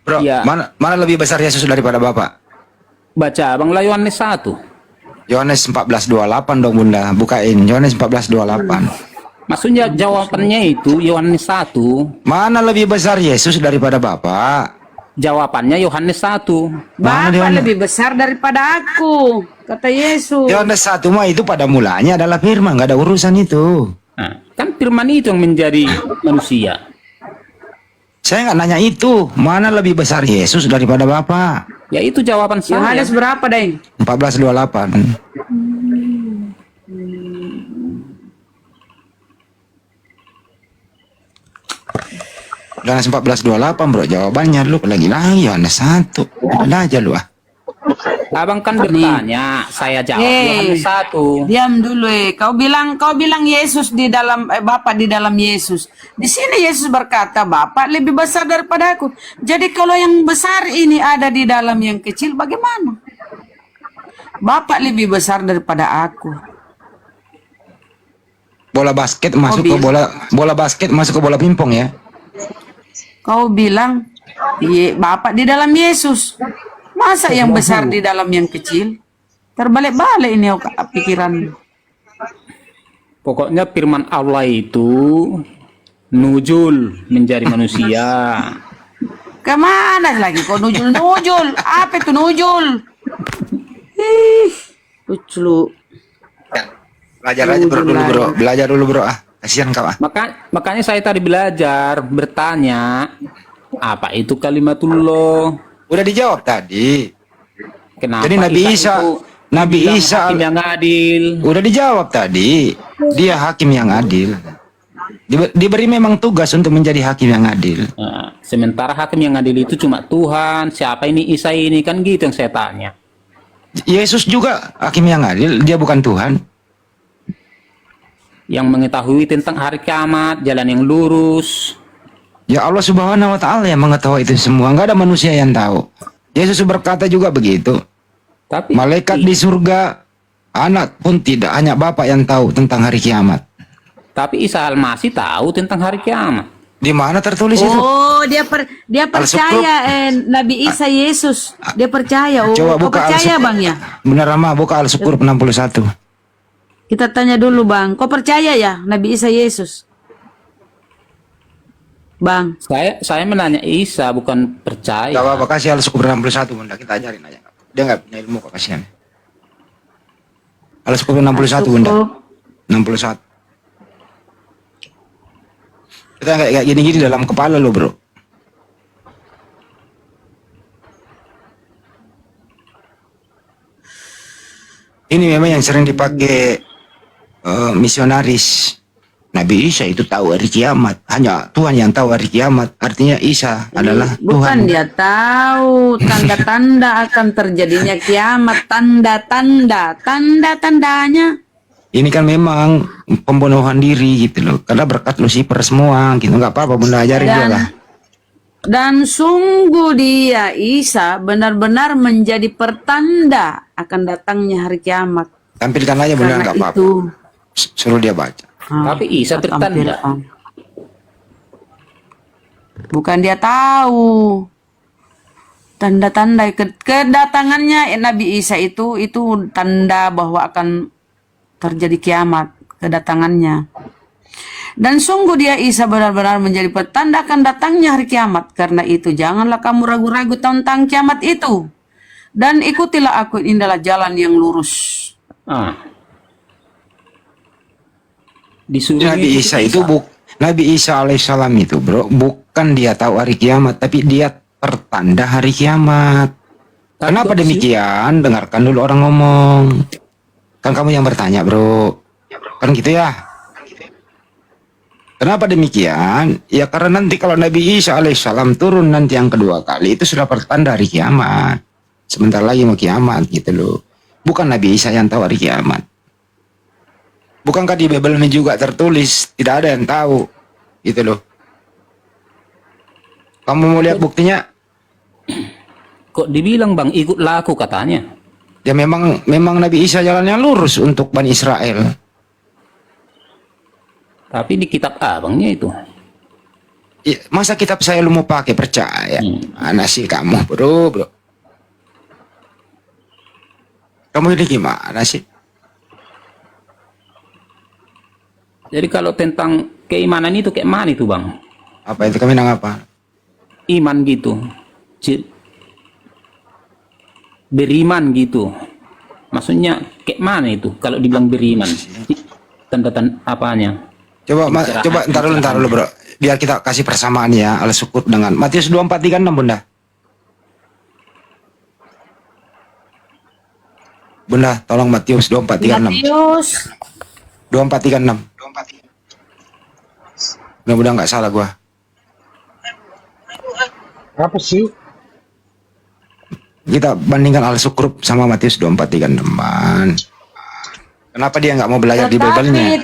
Bro,
Ya.
mana lebih besar Yesus daripada Bapak?
Baca Abang Yohanes 1.
Yohanes 14:28 dong Bunda, bukain Yohanes 14:28.
Maksudnya jawabannya itu Yohanes 1.
Mana lebih besar Yesus daripada Bapak?
Jawabannya Yohanes 1.
Mana
Bapak
Yohanes?
lebih besar daripada aku, kata Yesus.
Yohanes 1 mah itu pada mulanya adalah firman, nggak ada urusan itu.
Nah, kan firman itu yang menjadi manusia.
Saya nggak nanya itu, mana lebih besar Yesus daripada Bapak?
Ya itu jawaban saya.
Yohanes berapa, Deng?
14:28. Yohanes 14:28 Bro, jawabannya lu lagi-lagi Yohanes 1. Ada aja lu ah.
Abang kan bertanya, saya jawab Yohanes 1.
Diam dulu Kau bilang Yesus di dalam Bapa di dalam Yesus. Di sini Yesus berkata Bapa lebih besar daripada aku. Jadi kalau yang besar ini ada di dalam yang kecil bagaimana? Bapa lebih besar daripada aku.
Bola basket masuk ke bola basket masuk ke bola pingpong ya.
Kau bilang Bapa di dalam Yesus. Masa yang besar di dalam yang kecil? Terbalik-balik ini pikiran.
Pokoknya firman Allah itu nujul menjadi manusia.
Kemana lagi kau nujul? Apa itu nujul? Lucu.
Belajar aja Bro dulu Bro, belajar dulu Bro ah. Kasihan kau.
Makanya saya tadi belajar bertanya, apa itu kalimatullah?
Udah dijawab tadi.
Kenapa
Jadi Nabi Isa,
itu
Nabi
dibilang
Isa
hakim yang adil?
udah dijawab tadi. Dia hakim yang adil. Diberi memang tugas untuk menjadi hakim yang adil.
Nah, sementara hakim yang adil itu cuma Tuhan. Siapa ini Isa ini, kan gitu yang saya tanya.
Yesus juga hakim yang adil, dia bukan Tuhan.
Yang mengetahui tentang hari kiamat, jalan yang lurus.
Ya Allah Subhanahu wa taala yang mengetahui itu semua, enggak ada manusia yang tahu. Yesus berkata juga begitu.
Tapi
Malaikat di surga, anak pun tidak, hanya Bapa yang tahu tentang hari kiamat.
Tapi Isa Al-Masih tahu tentang hari kiamat.
Di mana tertulis itu?
Oh, dia percaya Nabi Isa Yesus. Dia percaya. Oh,
Coba
kau
buka
percaya
Al-Sukur.
Bang ya?
Benar Rama, buka Al-Sukur 61.
Kita tanya dulu Bang, kau percaya ya Nabi Isa Yesus? Bang,
Saya menanya Isa, bukan percaya.
Gak apa-apa, kasih Al-Sukur 61 Bunda, kita ajarin aja. Dia nggak punya ilmu kok, kasihan. Al-Sukur 61 Bunda. 61. Kita kayak gini-gini dalam kepala lo bro. Ini memang yang sering dipakai misionaris. Nabi Isa itu tahu hari kiamat. Hanya Tuhan yang tahu hari kiamat. Artinya Isa adalah
bukan
Tuhan.
dia tahu tanda-tanda akan terjadinya kiamat, tanda-tandanya.
Ini kan memang pembunuhan diri gitu loh. Karena berkat Lucifer semua gitu. Nggak apa-apa Bunda, ajarin dia lah.
Dan sungguh dia Isa benar-benar menjadi pertanda akan datangnya hari kiamat.
Tampilkan aja Bunda,
Karena
nggak apa-apa.
itu
Suruh dia baca.
Tapi Isa tertanda.
tampilkan. Bukan dia tahu tanda-tanda kedatangannya Nabi Isa itu tanda bahwa akan terjadi kiamat kedatangannya. Dan sungguh dia Isa benar-benar menjadi pertanda akan datangnya hari kiamat. Karena itu janganlah kamu ragu-ragu tentang kiamat itu. Dan ikutilah aku, ini adalah jalan yang lurus.
Disuruh
Nabi Isa itu Nabi Isa alaihissalam itu bro, bukan dia tahu hari kiamat, tapi dia pertanda hari kiamat. Kenapa demikian? Dengarkan dulu orang ngomong. Kan kamu yang bertanya bro, kan gitu ya. Kenapa demikian? Ya karena nanti kalau Nabi Isa alaihissalam turun nanti yang kedua kali, itu sudah pertanda hari kiamat. Sebentar lagi mau kiamat gitu loh. Bukan Nabi Isa yang tahu hari kiamat. Bukankah di Bible ini juga tertulis tidak ada yang tahu gitu loh. Kamu mau lihat buktinya?
Kok dibilang Bang ikutlah aku katanya.
Ya memang Nabi Isa jalannya lurus untuk Bani Israel.
Tapi di kitab abangnya itu.
Ya, masa kitab saya lu mau pakai percaya? Mana sih kamu bro? Kamu ini gimana sih?
Jadi kalau tentang keimanan itu kayak mana itu Bang?
Apa itu, kami nang apa?
Iman gitu. Beriman gitu. Maksudnya kayak mana itu kalau dibilang beriman? Tanda-tanda apanya?
Coba ntar dulu bro. Biar kita kasih persamaan ya Al-Sukur dengan Matius 24:36 Bunda. Bunda, tolong Matius 24:36.
Matius
24:36. Mudah-mudahan nggak salah gua.
Apa sih?
Kita bandingkan Al-Sukur sama Matius 24:36. Kenapa dia nggak mau belajar di Bible-nya?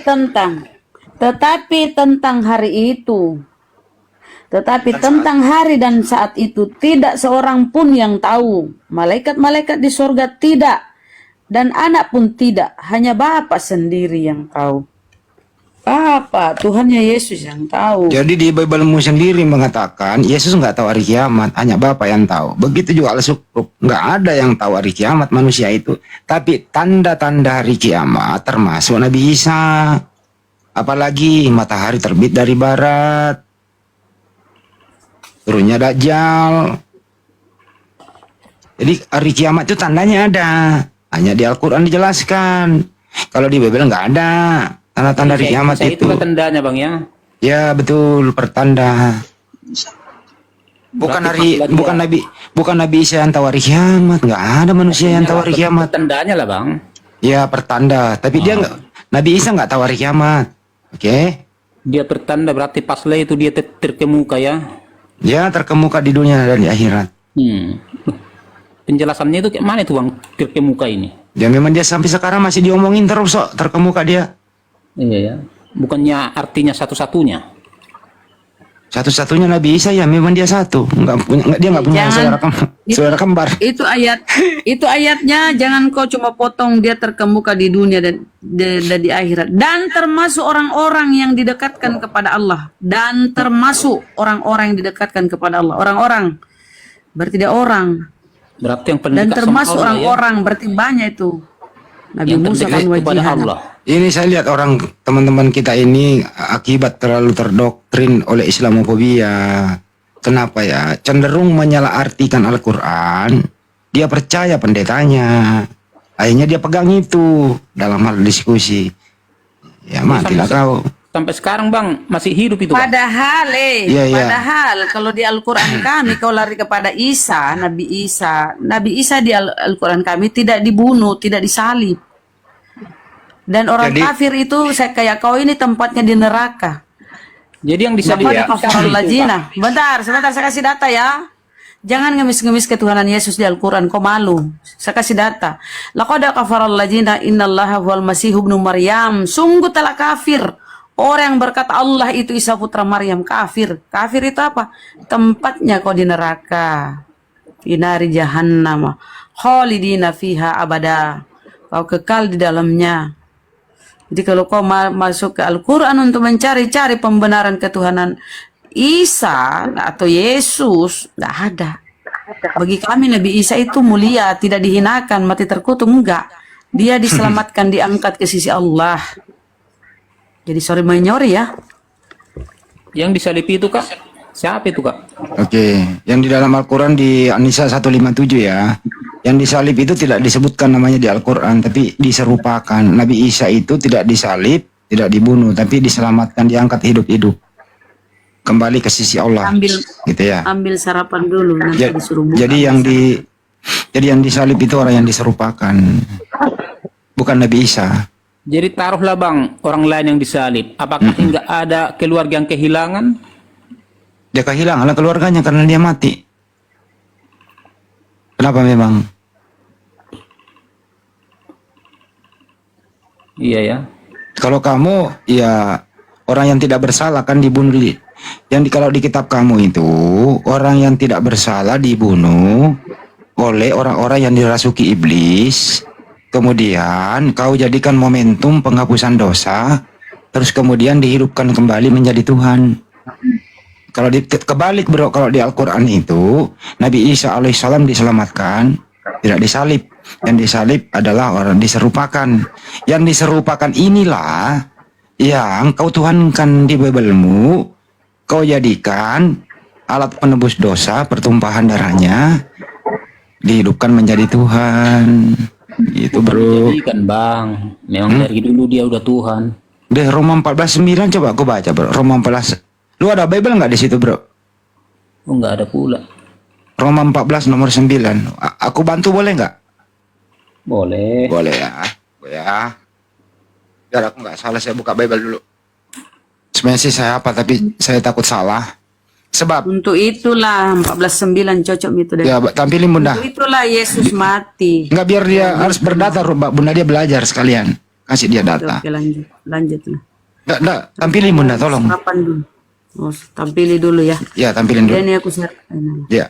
Tetapi tentang hari itu. Tetapi tentang hari dan saat itu tidak seorang pun yang tahu. Malaikat-malaikat di surga tidak. Dan anak pun tidak. Hanya Bapa sendiri yang tahu. Bapa, Tuhannya Yesus yang tahu.
Jadi di Bible-mu sendiri mengatakan Yesus nggak tahu hari kiamat, hanya Bapa yang tahu. Begitu juga Al-Sukur, nggak ada yang tahu hari kiamat manusia itu. Tapi tanda-tanda hari kiamat termasuk Nabi Isa. Apalagi matahari terbit dari barat, turunnya Dajjal. Jadi hari kiamat itu tandanya ada, hanya di Al-Quran dijelaskan. Kalau di Bible nggak ada. Tanda-tanda hari kiamat
Isa
itu.
itu tandanya bang ya.
Ya betul, pertanda. Bukan
Berarti pas lagi
bukan Nabi Isa yang tahu hari kiamat. Nggak ada manusia yang tahu hari kiamat.
Tandanya lah bang.
Ya pertanda. Tapi dia nggak. Nabi Isa nggak tahu hari kiamat. Oke?
Dia bertanda berarti pas lah itu dia terkemuka ya.
Dia terkemuka di dunia dan di akhirat.
Penjelasannya itu kayak mana itu bang terkemuka ini?
Ya memang dia sampai sekarang masih diomongin terus kok terkemuka dia.
Iya ya. Bukannya artinya satu-satunya.
Satu-satunya Nabi Isa ya memang dia satu. Dia nggak punya saudara kembar.
Itu ayatnya jangan kau cuma potong dia terkemuka di dunia dan di akhirat, dan termasuk orang-orang yang didekatkan kepada Allah, dan termasuk orang-orang yang didekatkan kepada Allah. Orang-orang berarti dia orang,
Berarti yang
dan
pendekat sama
termasuk
Allah,
orang-orang berarti banyak itu. Nabi
yang
Musa
terdekat
kan
kepada
wajihan.
Allah.
Ini saya lihat orang teman-teman kita ini akibat terlalu terdoktrin oleh Islamofobia. Kenapa ya? Cenderung menyalahartikan Al-Quran. Dia percaya pendetanya. Akhirnya dia pegang itu dalam hal diskusi. Ya matilah kau.
Sampai sekarang bang masih hidup itu bang.
Padahal
Iya, iya.
padahal kalau di Al-Quran kami kau lari kepada Isa, Nabi Isa di Al-Quran kami tidak dibunuh, tidak disalib. Dan orang
Jadi-
kafir itu saya kayak kau ini tempatnya di neraka.
Jadi yang disalib
Laqad kafarul ladzina. Sebentar saya kasih data ya. Jangan ngemis-ngemis ketuhanan Yesus di Al-Quran, kau malu. Saya kasih data. Laqad kafarul ladzina innallaha huwal masih ibnu Maryam. Sungguh telah kafir orang yang berkata Allah itu Isa putra Maryam. Kafir. Kafir itu apa? Tempatnya kau di neraka. Finari jahannam. Khalidina fiha abada. Kau kekal di dalamnya. Jadi kalau kau masuk ke Al-Quran untuk mencari-cari pembenaran ketuhanan Isa atau Yesus, nggak ada. Bagi kami Nabi Isa itu mulia, tidak dihinakan, mati terkutuk, enggak. Dia diselamatkan, diangkat ke sisi Allah. Jadi sorry menyori ya.
Yang disalib itu kak, siapa itu kak?
Oke, yang di dalam Al-Quran di An-Nisa 157 ya. Yang disalib itu tidak disebutkan namanya di Al-Quran, tapi diserupakan. Nabi Isa itu tidak disalib, tidak dibunuh, tapi diselamatkan, diangkat hidup-hidup. Kembali ke sisi Allah. Gitu ya.
Ambil sarapan dulu, nanti disuruh buka.
Jadi yang disalib itu orang yang diserupakan. Bukan Nabi Isa.
Jadi taruhlah bang orang lain yang disalib. Apakah nggak ada keluarga yang kehilangan?
Dia kehilangan keluarganya karena dia mati. Kenapa memang?
Iya ya.
Kalau kamu ya orang yang tidak bersalah kan dibunuh kalau di kitab kamu itu orang yang tidak bersalah dibunuh oleh orang-orang yang dirasuki iblis. Kemudian kau jadikan momentum penghapusan dosa, terus kemudian dihidupkan kembali menjadi Tuhan. Kalau kebalik bro, kalau di Al-Quran itu Nabi Isa alaihissalam diselamatkan, tidak disalib. Yang disalib adalah orang diserupakan. Yang diserupakan inilah yang kau tuhankan di Biblemu, kau jadikan alat penebus dosa, pertumpahan darahnya, dihidupkan menjadi Tuhan. Gitu bro.
Jadikan bang, memang dari dulu dia udah Tuhan.
Deh Roma 14:9 coba aku baca bro. Roma 14. Lu ada Bible nggak di situ bro?
Oh nggak ada pula.
Roma 14 nomor 9. Aku bantu boleh nggak?
Boleh.
Boleh ya. Biar aku nggak salah, saya buka Bible dulu. Sebenarnya sih saya apa, tapi saya takut salah. Sebab
Untuk itulah 14:9 cocok itu deh.
ya tampilin bunda.
Untuk itulah Yesus mati.
Nggak, biar dia harus berdata bunda, dia belajar sekalian. Kasih dia data.
Oke lanjut lah.
Nggak, tampilin bunda tolong.
Sarapan dulu. Oh, tampili dulu ya.
Ya tampilin dulu.
Ini aku share.
Ya.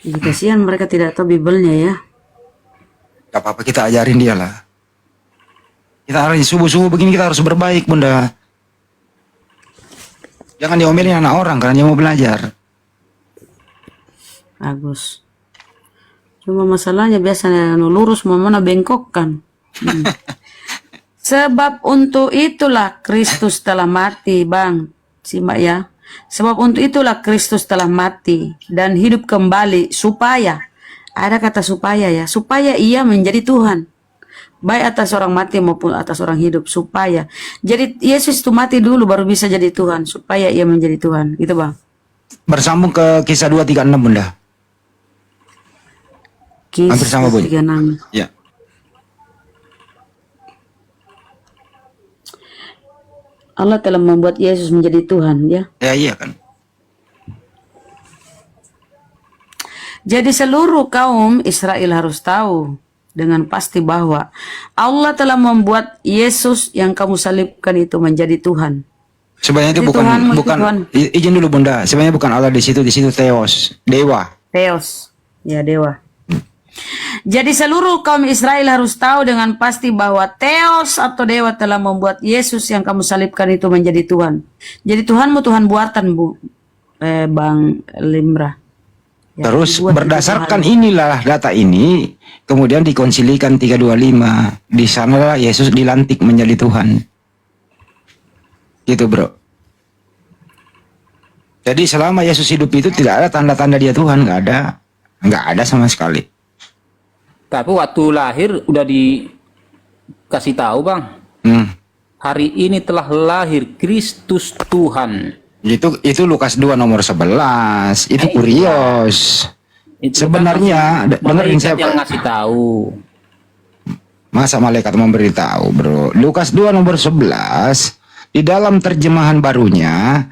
Jadi kasihan mereka tidak tahu Biblenya ya.
Gak apa-apa, kita ajarin dia lah. Kita harus subuh-subuh begini, kita harus berbaik bunda. Jangan diomelin anak orang karena dia mau belajar.
Bagus. Cuma masalahnya biasanya lurus mau mana bengkok kan. Sebab untuk itulah Kristus telah mati, Bang. Simak ya. Sebab untuk itulah Kristus telah mati dan hidup kembali supaya, ada kata supaya ya, supaya ia menjadi Tuhan baik atas orang mati maupun atas orang hidup, supaya jadi Yesus itu mati dulu baru bisa jadi Tuhan, supaya ia menjadi Tuhan, gitu Bang.
Bersambung ke kisah 236 Bunda. Hampir sama,
Kisah
Bun.
36.
Ya.
Allah telah membuat Yesus menjadi Tuhan, ya.
Ya iya kan.
Jadi seluruh kaum Israel harus tahu dengan pasti bahwa Allah telah membuat Yesus yang kamu salibkan itu menjadi Tuhan.
Sebenarnya itu
Jadi
bukan
Tuhanmu itu
bukan
Tuhan.
izin dulu Bunda. Sebenarnya bukan Allah di situ Theos, dewa.
Theos, ya dewa. Jadi seluruh kaum Israel harus tahu dengan pasti bahwa Theos atau dewa telah membuat Yesus yang kamu salibkan itu menjadi Tuhan. Jadi Tuhanmu Tuhan buatan, Bang Limra. Ya,
Terus
dibuat itu
berdasarkan
Tuhan.
inilah data ini, kemudian dikonsilikan 325. Di sanalah Yesus dilantik menjadi Tuhan. Gitu bro. Jadi selama Yesus hidup itu tidak ada tanda-tanda dia Tuhan, nggak ada sama sekali.
Tapi waktu lahir udah dikasih tahu Bang, hari ini telah lahir Kristus Tuhan.
Itu Lukas 2 nomor 11. Itu kurios.
Itu
Sebenarnya
kan
dengerin
malaikat
saya.
yang ngasih tahu.
Masa malaikat memberitahu, bro? Lukas 2 nomor 11, di dalam terjemahan barunya,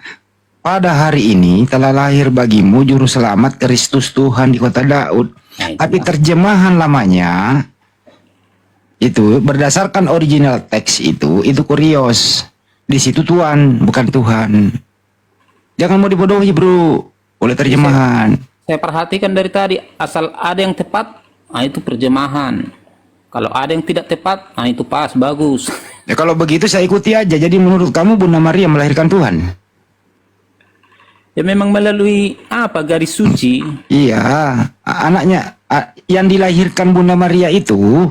pada hari ini telah lahir bagimu juru selamat Kristus Tuhan di kota Daud.
Nah, itu
Tapi
Bang.
terjemahan lamanya itu berdasarkan original teks itu kurios. Di situ Tuhan, bukan Tuhan. Jangan mau dibodohi, bro, oleh terjemahan.
Saya perhatikan dari tadi, asal ada yang tepat, nah itu terjemahan. Kalau ada yang tidak tepat, nah itu pas, bagus.
Ya kalau begitu saya ikuti aja. Jadi menurut kamu Bunda Maria melahirkan Tuhan?
Ya memang melalui apa, garis suci.
Iya, anaknya yang dilahirkan Bunda Maria itu,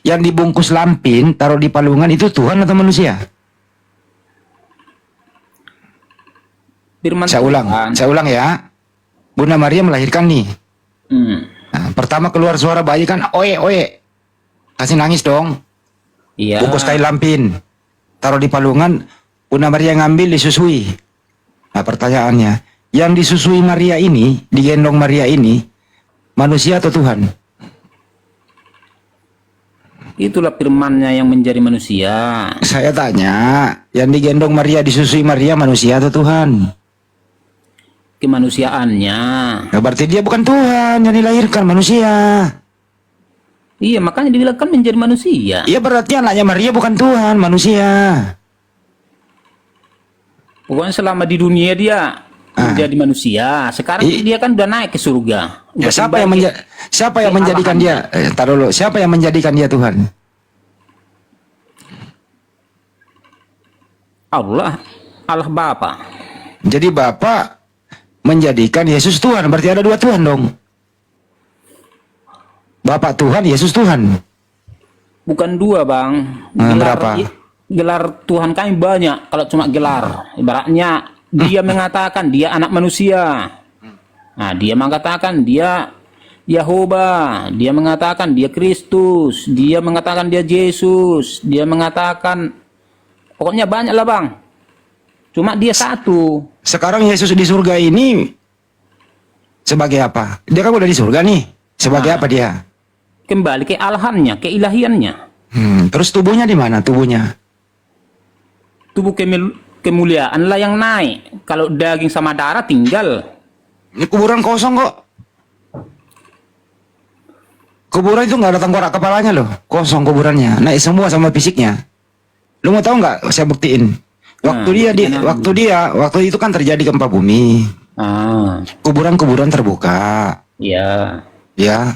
yang dibungkus lampin, taruh di palungan, itu Tuhan atau manusia?
Firman
Saya
Tuhan.
ulang ya. Bunda Maria melahirkan nih.
Hmm.
Nah, pertama keluar suara bayi kan, oe, oe. Kasih nangis dong.
Iya.
Bungkus kain lampin, taruh di palungan, Bunda Maria ngambil, disusui. Nah pertanyaannya, yang disusui Maria ini, digendong Maria ini, manusia atau Tuhan?
Itulah firmannya yang menjadi manusia.
Saya tanya, yang digendong Maria, disusui Maria, manusia atau Tuhan?
Kemanusiaannya.
Nah, berarti dia bukan Tuhan yang dilahirkan, manusia.
Iya, makanya dibilang kan menjadi manusia.
Iya berarti anaknya Maria bukan Tuhan, manusia.
Pokoknya selama di dunia dia menjadi manusia. Sekarang dia kan udah naik ke surga.
Ya,
Udah
siapa yang
ke
menjadikan dia? Tar dulu, siapa yang menjadikan dia Tuhan?
Allah Bapa.
Jadi Bapa menjadikan Yesus Tuhan, berarti ada dua Tuhan dong. Bapak Tuhan, Yesus Tuhan.
Bukan dua, Bang.
Berapa?
Gelar Tuhan kami banyak. Kalau cuma gelar, ibaratnya dia mengatakan dia anak manusia. Nah, dia mengatakan dia Yahova, dia mengatakan dia Kristus, dia mengatakan dia Yesus, dia mengatakan pokoknya banyak lah, Bang. Cuma dia satu.
Sekarang Yesus di surga ini sebagai apa? Dia kan udah di surga nih. Sebagai apa dia?
Kembali ke alahannya, keilahiannya.
Terus tubuhnya di mana? Tubuhnya?
Tubuh kemuliaan lah yang naik. Kalau daging sama darah tinggal.
Ini kuburan kosong kok. Kuburan itu nggak ada tengkorak kepalanya loh. Kosong kuburannya. Naik semua sama fisiknya. Lu mau tahu nggak? Saya buktiin. Waktu itu kan terjadi gempa bumi. Kuburan-kuburan terbuka.
Iya.
Ya.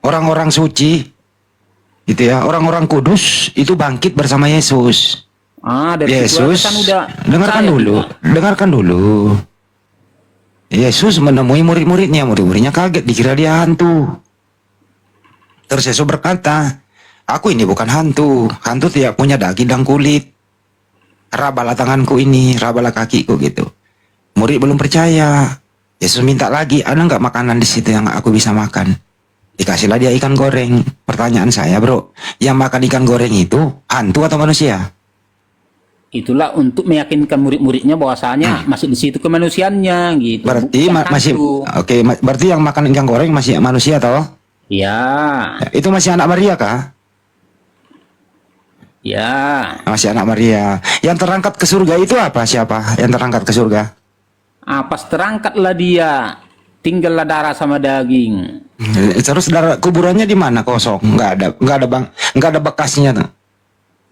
Orang-orang suci, gitu ya, orang-orang kudus itu bangkit bersama Yesus.
Dari
Yesus,
kan udah
dengarkan dulu. Yesus menemui murid-muridnya kaget, dikira dia hantu. Terus Yesus berkata, aku ini bukan hantu tidak punya daging dan kulit. Rabalah tanganku ini, rabalah kakiku gitu. Murid belum percaya. Yesus minta lagi, ada nggak makanan di situ yang aku bisa makan? Dikasihlah dia ikan goreng. Pertanyaan saya bro, yang makan ikan goreng itu hantu atau manusia?
Itulah untuk meyakinkan murid-muridnya bahwasanya masih di situ kemanusiaannya gitu.
Berarti
Bukan
masih
hantu.
oke, berarti yang makan ikan goreng masih manusia toh?
Ya,
Itu masih anak Maria kah?
ya.
Masih anak Maria. Yang terangkat ke surga itu apa? Siapa yang terangkat ke surga?
Pas terangkatlah dia, tinggallah darah sama daging.
Terus darah kuburannya di mana? Kosong, nggak ada bekasnya tuh.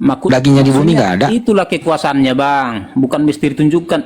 Dagingnya di bumi
Maksudnya
nggak ada.
Itulah kekuasaannya bang, bukan mesti ditunjukkan.